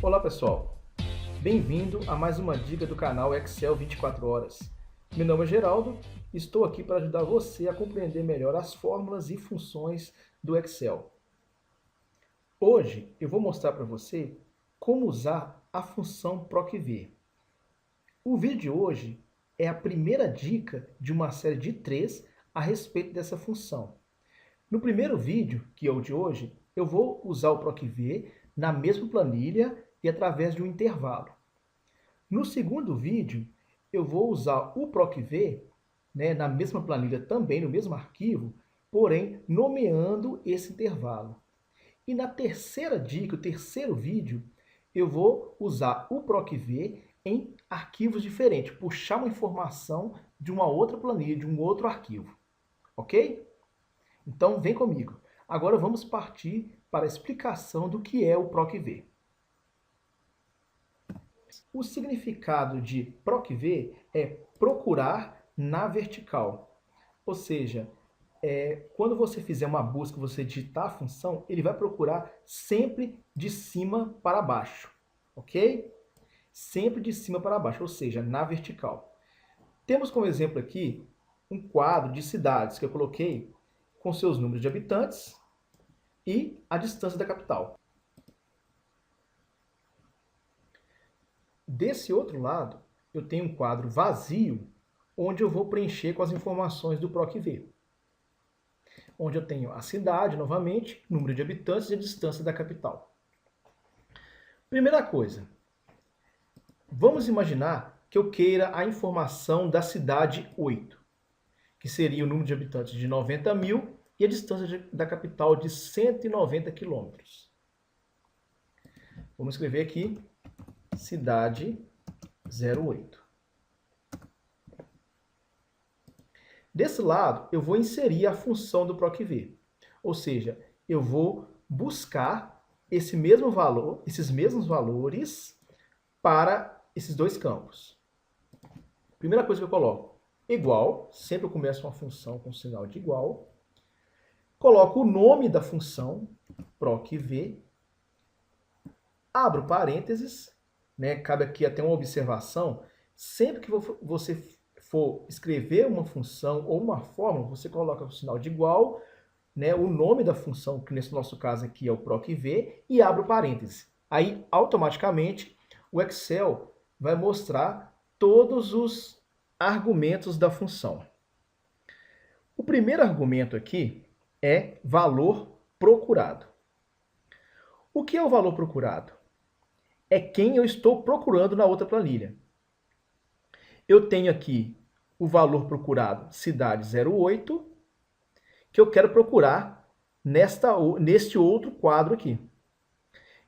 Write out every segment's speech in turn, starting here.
Olá pessoal, bem-vindo a mais uma dica do canal Excel 24 horas. Meu nome é Geraldo e estou aqui para ajudar você a compreender melhor as fórmulas e funções do Excel. Hoje eu vou mostrar para você como usar a função PROC-V. O vídeo de hoje é a primeira dica de uma série de 3 a respeito dessa função. No primeiro vídeo, que é o de hoje, eu vou usar o PROC-V na mesma planilha e através de um intervalo. No segundo vídeo, eu vou usar o PROC-V, na mesma planilha também, no mesmo arquivo, porém nomeando esse intervalo. E na terceira dica, o terceiro vídeo, eu vou usar o PROC-V em arquivos diferentes, puxar uma informação de uma outra planilha, de um outro arquivo. Ok? Então vem comigo. Agora vamos partir para a explicação do que é o PROC-V. O significado de PROC-V é procurar na vertical. Ou seja, quando você fizer uma busca, você digitar a função, ele vai procurar sempre de cima para baixo. Ok? Sempre de cima para baixo, ou seja, na vertical. Temos como exemplo aqui um quadro de cidades que eu coloquei com seus números de habitantes e a distância da capital. Desse outro lado, eu tenho um quadro vazio, onde eu vou preencher com as informações do PROC-V. Onde eu tenho a cidade, novamente, número de habitantes e a distância da capital. Primeira coisa, vamos imaginar que eu queira a informação da cidade 8, que seria o número de habitantes de 90 mil e a distância da capital de 190 quilômetros. Vamos escrever aqui, cidade 08. Desse lado, eu vou inserir a função do PROC-V. Ou seja, eu vou buscar esses mesmos valores para esses dois campos. Primeira coisa que eu coloco, igual, sempre eu começo uma função com sinal de igual. Coloco o nome da função, PROC-V, abro parênteses, cabe aqui até uma observação, sempre que você for escrever uma função ou uma fórmula, você coloca o sinal de igual, o nome da função, que nesse nosso caso aqui é o PROC-V, e abre o parênteses. Aí, automaticamente, o Excel vai mostrar todos os argumentos da função. O primeiro argumento aqui é valor procurado. O que é o valor procurado? É quem eu estou procurando na outra planilha. Eu tenho aqui o valor procurado, cidade 08, que eu quero procurar neste outro quadro aqui.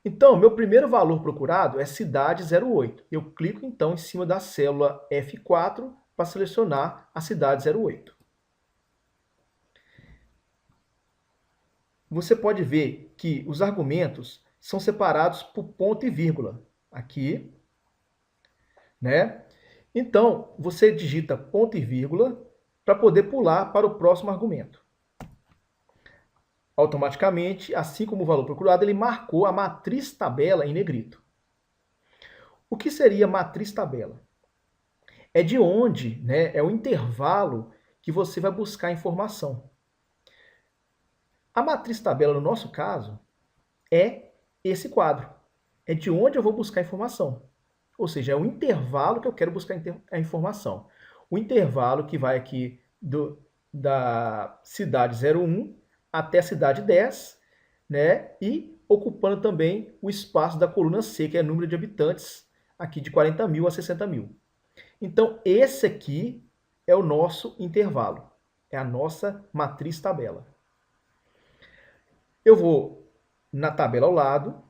Então, meu primeiro valor procurado é cidade 08. Eu clico, então, em cima da célula F4 para selecionar a cidade 08. Você pode ver que os argumentos são separados por ponto e vírgula. Aqui, Então, você digita ponto e vírgula para poder pular para o próximo argumento. Automaticamente, assim como o valor procurado, ele marcou a matriz tabela em negrito. O que seria matriz tabela? É de onde, é o intervalo que você vai buscar a informação. A matriz tabela, no nosso caso, é esse quadro. É de onde eu vou buscar a informação. Ou seja, é o intervalo que eu quero buscar a informação. O intervalo que vai aqui da cidade 01 até a cidade 10, e ocupando também o espaço da coluna C, que é o número de habitantes, aqui de 40 mil a 60 mil. Então, esse aqui é o nosso intervalo. É a nossa matriz tabela. Eu vou na tabela ao lado,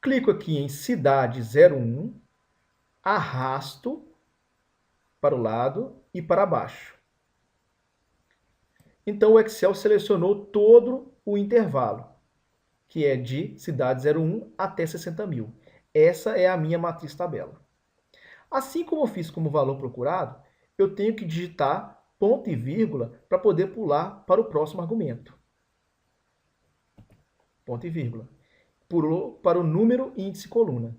clico aqui em cidade 01, arrasto para o lado e para baixo. Então o Excel selecionou todo o intervalo, que é de cidade 01 até 60 mil. Essa é a minha matriz tabela. Assim como eu fiz como valor procurado, eu tenho que digitar ponto e vírgula para poder pular para o próximo argumento. Ponto e vírgula. para o número, índice, coluna.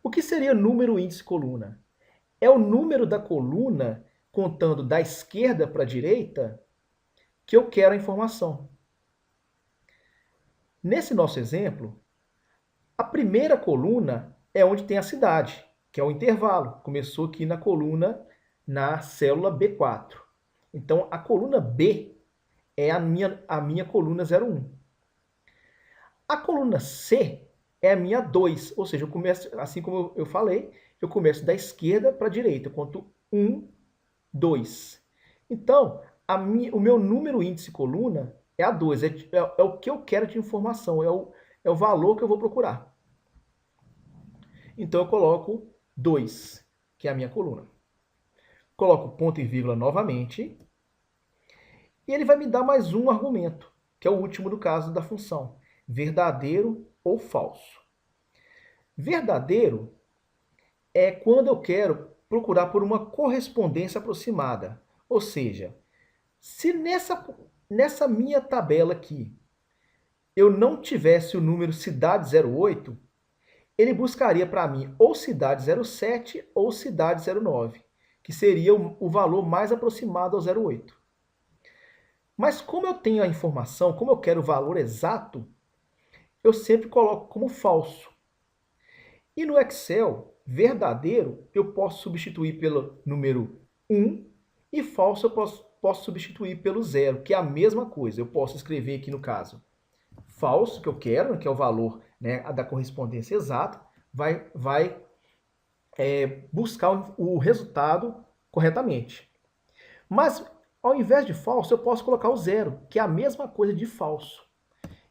O que seria número, índice, coluna? É o número da coluna, contando da esquerda para a direita, que eu quero a informação. Nesse nosso exemplo, a primeira coluna é onde tem a cidade, que é o intervalo. Começou aqui na coluna, na célula B4. Então, a coluna B é a minha coluna 01. A coluna C é a minha 2, ou seja, eu começo, assim como eu falei, eu começo da esquerda para a direita, eu conto 1, 2. Então, o meu número, índice, coluna é a 2, é o que eu quero de informação, é o valor que eu vou procurar. Então, eu coloco 2, que é a minha coluna. Coloco ponto e vírgula novamente, e ele vai me dar mais um argumento, que é o último do caso da função, verdadeiro ou falso. Verdadeiro é quando eu quero procurar por uma correspondência aproximada. Ou seja, se nessa minha tabela aqui eu não tivesse o número cidade 08, ele buscaria para mim ou cidade 07 ou cidade 09, que seria o valor mais aproximado ao 08. Mas como eu tenho a informação, como eu quero o valor exato, eu sempre coloco como falso. E no Excel, verdadeiro, eu posso substituir pelo número 1 e falso eu posso substituir pelo 0, que é a mesma coisa. Eu posso escrever aqui no caso falso, que eu quero, que é o valor, né, da correspondência exata, vai buscar o resultado corretamente. Mas, ao invés de falso, eu posso colocar o 0, que é a mesma coisa de falso.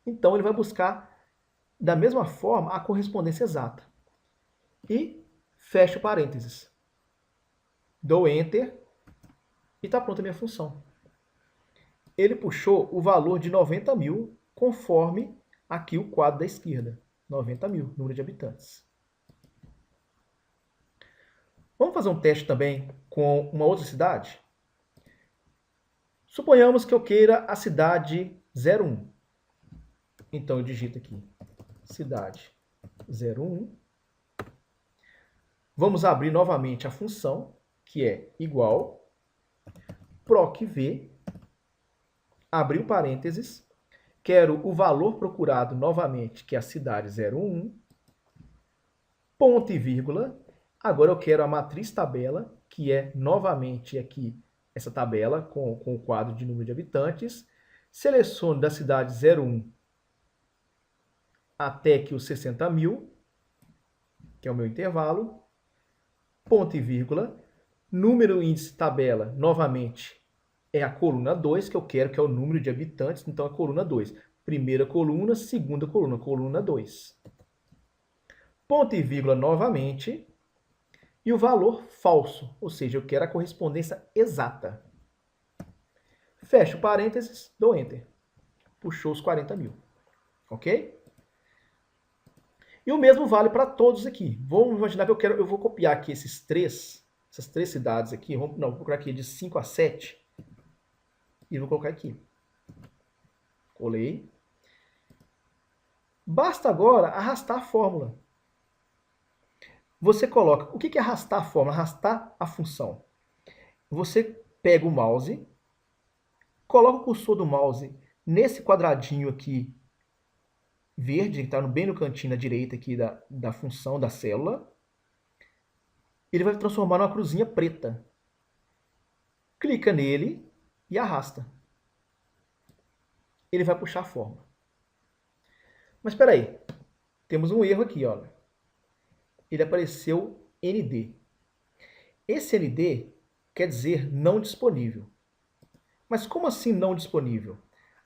Então, ele vai buscar, da mesma forma, a correspondência exata. E fecho parênteses. Dou Enter e está pronta a minha função. Ele puxou o valor de 90 mil, conforme aqui o quadro da esquerda. 90 mil, número de habitantes. Vamos fazer um teste também com uma outra cidade? Suponhamos que eu queira a cidade 01. Então eu digito aqui, cidade 01. Vamos abrir novamente a função, que é igual, procv, abrir o parênteses, quero o valor procurado novamente, que é a cidade 01, ponto e vírgula, agora eu quero a matriz tabela, que é novamente aqui essa tabela com o quadro de número de habitantes, seleciono da cidade 01 até aqui os 60 mil, que é o meu intervalo, ponto e vírgula, número índice tabela, novamente, é a coluna 2, que eu quero, que é o número de habitantes, então a coluna 2. Primeira coluna, segunda coluna, coluna 2. Ponto e vírgula novamente, e o valor falso, ou seja, eu quero a correspondência exata. Fecho parênteses, dou Enter. Puxou os 40 mil. Ok? E o mesmo vale para todos aqui. Vamos imaginar que eu vou copiar aqui essas três cidades aqui. Vou procurar aqui de 5 a 7. E vou colocar aqui. Colei. Basta agora arrastar a fórmula. Você coloca... O que é arrastar a fórmula? Arrastar a função. Você pega o mouse, coloca o cursor do mouse nesse quadradinho aqui verde, que está bem no cantinho da direita aqui da função da célula. Ele vai transformar numa cruzinha preta. Clica nele e arrasta. Ele vai puxar a fórmula. Mas espera aí, temos um erro aqui, olha. Ele apareceu ND. Esse ND quer dizer não disponível. Mas como assim não disponível?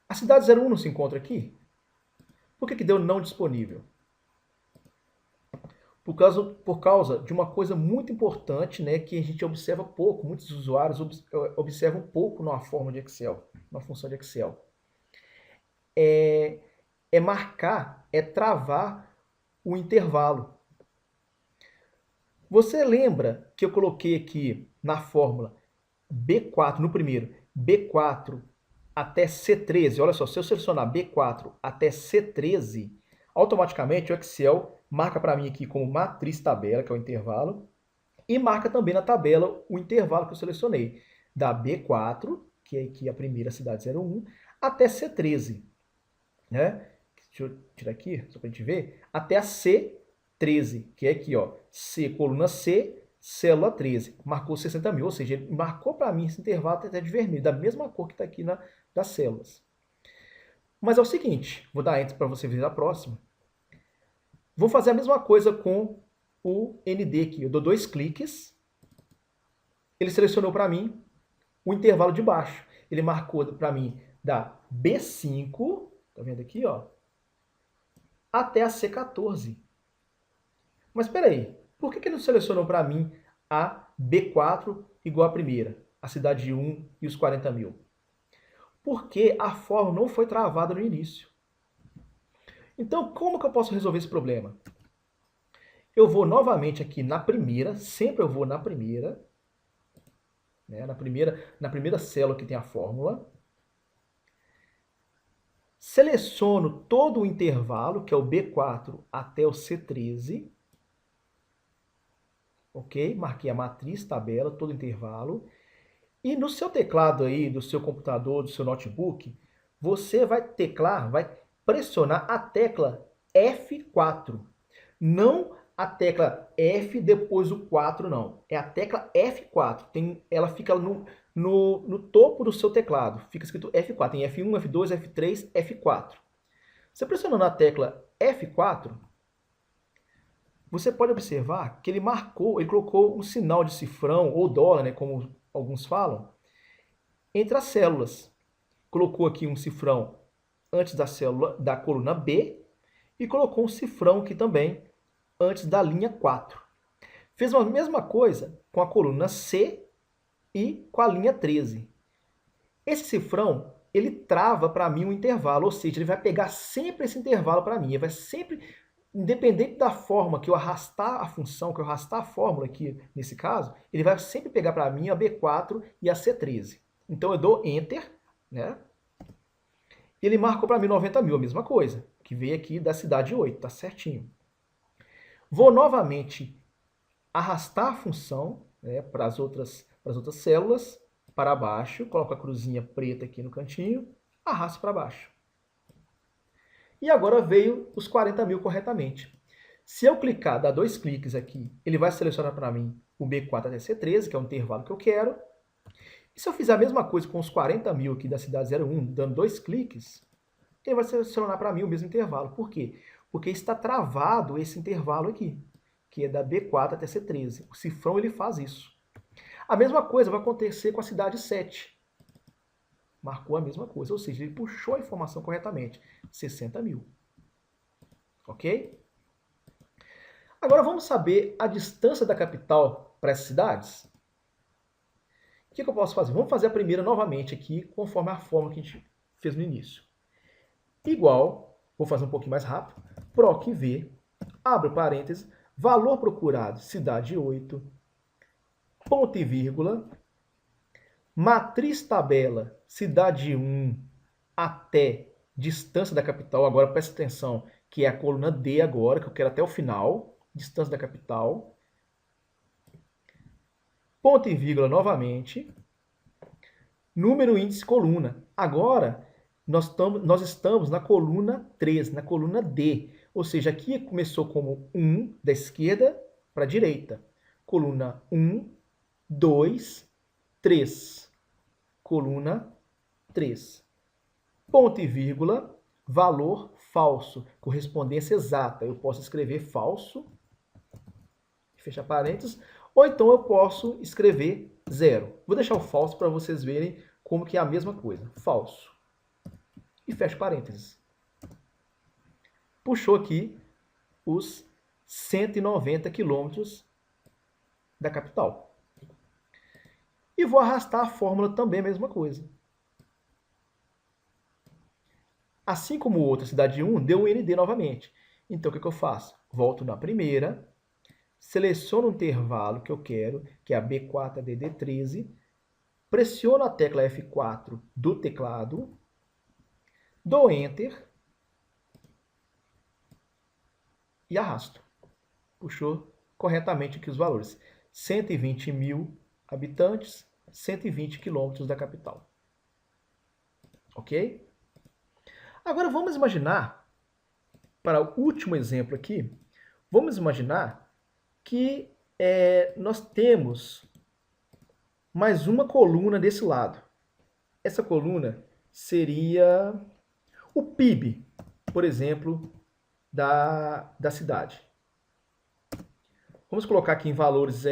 A cidade 01 não se encontra aqui? Por que deu não disponível? Por causa de uma coisa muito importante, né, que a gente observa pouco, muitos usuários observam pouco numa forma de Excel, numa função de Excel. É marcar, é travar o intervalo. Você lembra que eu coloquei aqui na fórmula B4, no primeiro, B4 até C13, olha só, se eu selecionar B4 até C13, automaticamente o Excel marca para mim aqui como matriz tabela, que é o intervalo, e marca também na tabela o intervalo que eu selecionei, da B4, que é aqui a primeira cidade 01, até C13, né? Deixa eu tirar aqui, só para a gente ver, até a C13, que é aqui, ó, C, coluna C, célula 13, marcou 60 mil, ou seja, ele marcou para mim esse intervalo até de vermelho, da mesma cor que está aqui das células. Mas é o seguinte, vou dar Enter para você ver a próxima. Vou fazer a mesma coisa com o ND aqui. Eu dou 2 cliques, ele selecionou para mim o intervalo de baixo. Ele marcou para mim da B5, tá vendo aqui, ó, até a C14. Mas espera aí, por que ele não selecionou para mim a B4 igual a primeira, a cidade 1 e os 40 mil? Porque a fórmula não foi travada no início. Então, como que eu posso resolver esse problema? Eu vou novamente aqui na primeira, sempre eu vou na primeira, né, na primeira célula que tem a fórmula. Seleciono todo o intervalo, que é o B4 até o C13. Ok? Marquei a matriz, tabela, todo o intervalo. E no seu teclado aí, do seu computador, do seu notebook, você vai teclar, vai pressionar a tecla F4. Não a tecla F depois o 4, não. É a tecla F4. Ela fica no topo do seu teclado. Fica escrito F4. Tem F1, F2, F3, F4. Você pressionando a tecla F4, você pode observar que ele colocou um sinal de cifrão, ou dólar, né, como alguns falam, entre as células. Colocou aqui um cifrão antes da célula da coluna B e colocou um cifrão aqui também antes da linha 4. Fez a mesma coisa com a coluna C e com a linha 13. Esse cifrão, ele trava para mim um intervalo, ou seja, ele vai pegar sempre esse intervalo para mim. Ele vai sempre, independente da forma que eu arrastar a função, que eu arrastar a fórmula aqui, nesse caso, ele vai sempre pegar para mim a B4 e a C13. Então eu dou Enter, né? E ele marcou para mim 90 mil, a mesma coisa, que veio aqui da cidade 8, tá certinho. Vou novamente arrastar a função, né, para as outras células, para baixo, coloco a cruzinha preta aqui no cantinho, arrasto para baixo. E agora veio os 40 mil corretamente. Se eu clicar, dar 2 cliques aqui, ele vai selecionar para mim o B4 até C13, que é o intervalo que eu quero. E se eu fizer a mesma coisa com os 40 mil aqui da cidade 01, dando 2 cliques, ele vai selecionar para mim o mesmo intervalo. Por quê? Porque está travado esse intervalo aqui, que é da B4 até C13. O cifrão ele faz isso. A mesma coisa vai acontecer com a cidade 7. Marcou a mesma coisa, ou seja, ele puxou a informação corretamente. 60 mil. Ok? Agora vamos saber a distância da capital para essas cidades? O que eu posso fazer? Vamos fazer a primeira novamente aqui, conforme a fórmula que a gente fez no início. Igual, vou fazer um pouquinho mais rápido, proc v, abre parênteses, valor procurado, cidade 8, ponto e vírgula, matriz tabela, cidade 1 até distância da capital, agora presta atenção, que é a coluna D agora, que eu quero até o final, distância da capital, ponto e vírgula novamente, número, índice, coluna. Agora, nós estamos na coluna 3, na coluna D. Ou seja, aqui começou como 1 da esquerda para a direita. Coluna 1, 2, 3. Coluna 3. Ponto e vírgula, valor falso. Correspondência exata. Eu posso escrever falso, fecha parênteses, ou então eu posso escrever 0. Vou deixar o falso para vocês verem como que é a mesma coisa. Falso. E fecha parênteses. Puxou aqui os 190 quilômetros da capital. E vou arrastar a fórmula também a mesma coisa. Assim como outra cidade 1, deu o ND novamente. Então o que eu faço? Volto na primeira, seleciono o intervalo que eu quero, que é a B4 a DD13, pressiono a tecla F4 do teclado, dou Enter, e arrasto. Puxou corretamente aqui os valores. 120 mil habitantes, 120 quilômetros da capital. Ok? Agora vamos imaginar, para o último exemplo aqui, vamos imaginar que nós temos mais uma coluna desse lado. Essa coluna seria o PIB, por exemplo, da cidade. Vamos colocar aqui em valores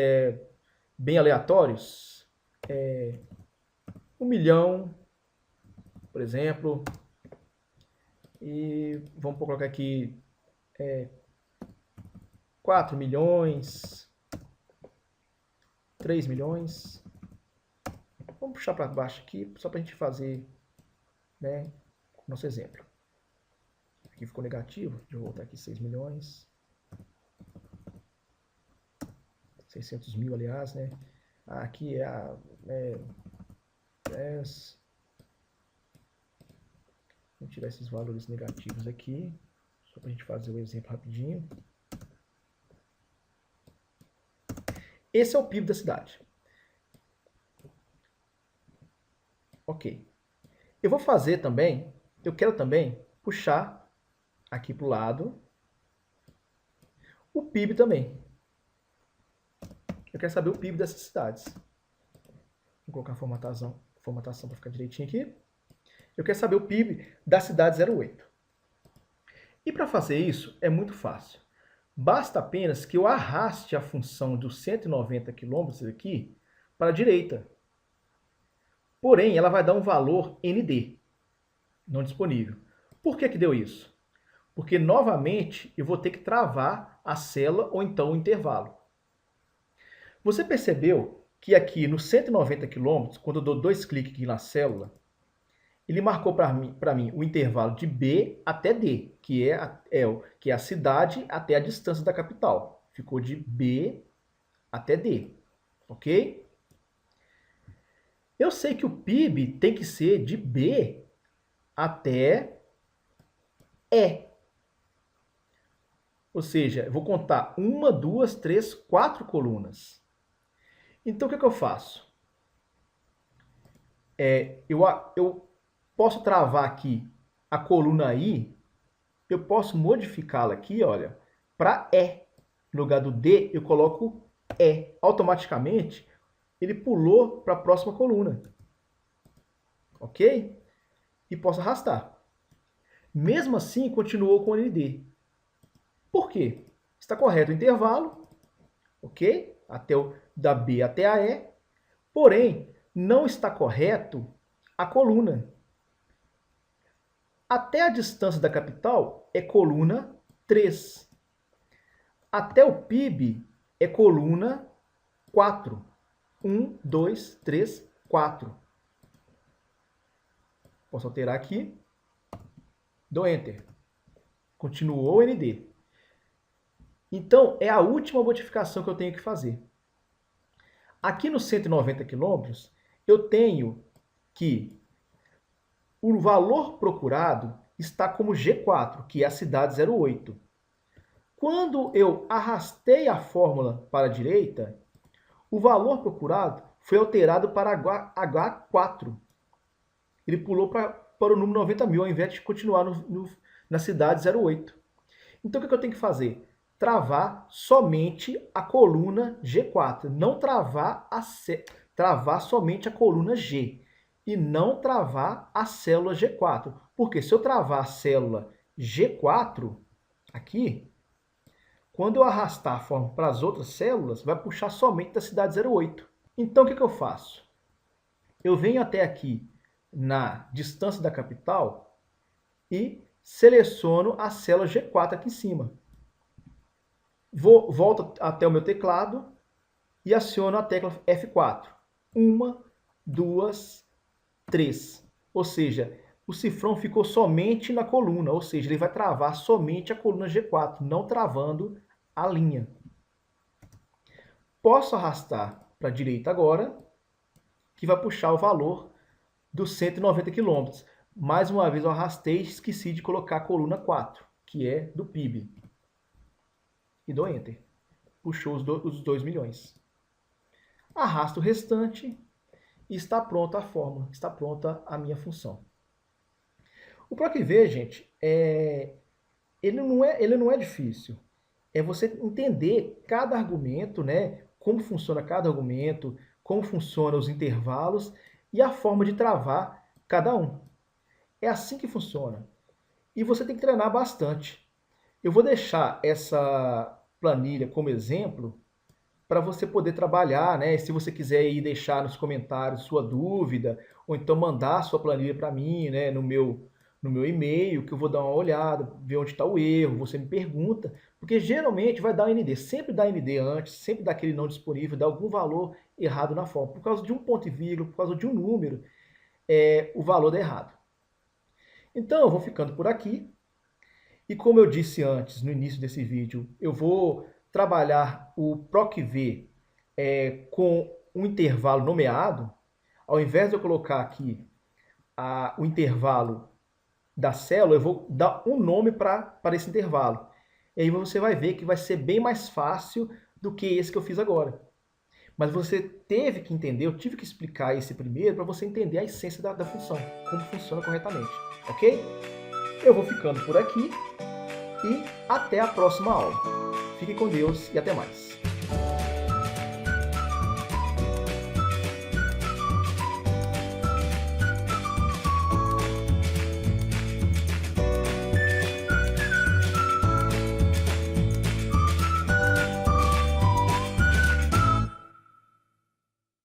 bem aleatórios. 1 milhão, por exemplo. E vamos colocar aqui 4 milhões, 3 milhões. Vamos puxar para baixo aqui, só para a gente fazer, né, nosso exemplo. Aqui ficou negativo, deixa eu voltar aqui, 6 milhões. 600 mil, aliás, né? Aqui é a 10. Vamos tirar esses valores negativos aqui, só para a gente fazer o exemplo rapidinho. Esse é o PIB da cidade. Ok. Eu vou fazer também, eu quero também puxar aqui para o lado o PIB também. Eu quero saber o PIB dessas cidades. Vou colocar a formatação para ficar direitinho aqui. Eu quero saber o PIB da cidade 08. E para fazer isso é muito fácil. Basta apenas que eu arraste a função dos 190 km aqui para a direita. Porém, ela vai dar um valor ND, não disponível. Por que deu isso? Porque, novamente, eu vou ter que travar a célula ou então o intervalo. Você percebeu que aqui no 190 km, quando eu dou 2 cliques aqui na célula, ele marcou para mim o intervalo de B até D, que é a cidade até a distância da capital. Ficou de B até D, ok? Eu sei que o PIB tem que ser de B até E. Ou seja, eu vou contar 1, 2, 3, 4 colunas. Então, o que eu faço? Eu posso travar aqui a coluna I, eu posso modificá-la aqui, olha, para E. No lugar do D, eu coloco E. Automaticamente, ele pulou para a próxima coluna. Ok? E posso arrastar. Mesmo assim, continuou com o ND. Por quê? Está correto o intervalo, ok? Da B até a E. Porém, não está correto a coluna. Até a distância da capital é coluna 3. Até o PIB é coluna 4. 1, 2, 3, 4. Posso alterar aqui. Dou Enter. Continuou o ND. Então, é a última modificação que eu tenho que fazer. Aqui nos 190 km, eu tenho que o valor procurado está como G4, que é a cidade 08. Quando eu arrastei a fórmula para a direita, o valor procurado foi alterado para H4. Ele pulou para o número 90 mil, ao invés de continuar na cidade 08. Então, o que eu tenho que fazer? Travar somente a coluna G4, não travar somente a coluna G e não travar a célula G4. Porque se eu travar a célula G4 aqui, quando eu arrastar a fórmula para as outras células, vai puxar somente da cidade 08. Então, o que eu faço? Eu venho até aqui na distância da capital e seleciono a célula G4 aqui em cima. Volto até o meu teclado e aciono a tecla F4. 1, 2, 3. Ou seja, o cifrão ficou somente na coluna, ou seja, ele vai travar somente a coluna G4, não travando a linha. Posso arrastar para a direita agora, que vai puxar o valor dos 190 km. Mais uma vez eu arrastei e esqueci de colocar a coluna 4, que é do PIB. e dou Enter. Puxou os 2 milhões. Arrasto o restante e está pronta a fórmula, está pronta a minha função. O PROC-V, gente, ele não é difícil. É você entender cada argumento, né? Como funciona cada argumento, como funcionam os intervalos e a forma de travar cada um. É assim que funciona. E você tem que treinar bastante. Eu vou deixar essa planilha como exemplo para você poder trabalhar, né? Se você quiser ir deixar nos comentários sua dúvida, ou então mandar sua planilha para mim, né? No meu e-mail, que eu vou dar uma olhada, ver onde está o erro, você me pergunta, porque geralmente vai dar ND, sempre dá ND antes, sempre dá aquele não disponível, dá algum valor errado na forma, por causa de um ponto e vírgula, por causa de um número, o valor dá errado. Então eu vou ficando por aqui, e como eu disse antes, no início desse vídeo, eu vou trabalhar o PROC-V com um intervalo nomeado. Ao invés de eu colocar aqui o intervalo da célula, eu vou dar um nome para esse intervalo. E aí você vai ver que vai ser bem mais fácil do que esse que eu fiz agora. Mas você teve que entender, eu tive que explicar esse primeiro para você entender a essência da função, como funciona corretamente, ok? Eu vou ficando por aqui e até a próxima aula. Fique com Deus e até mais.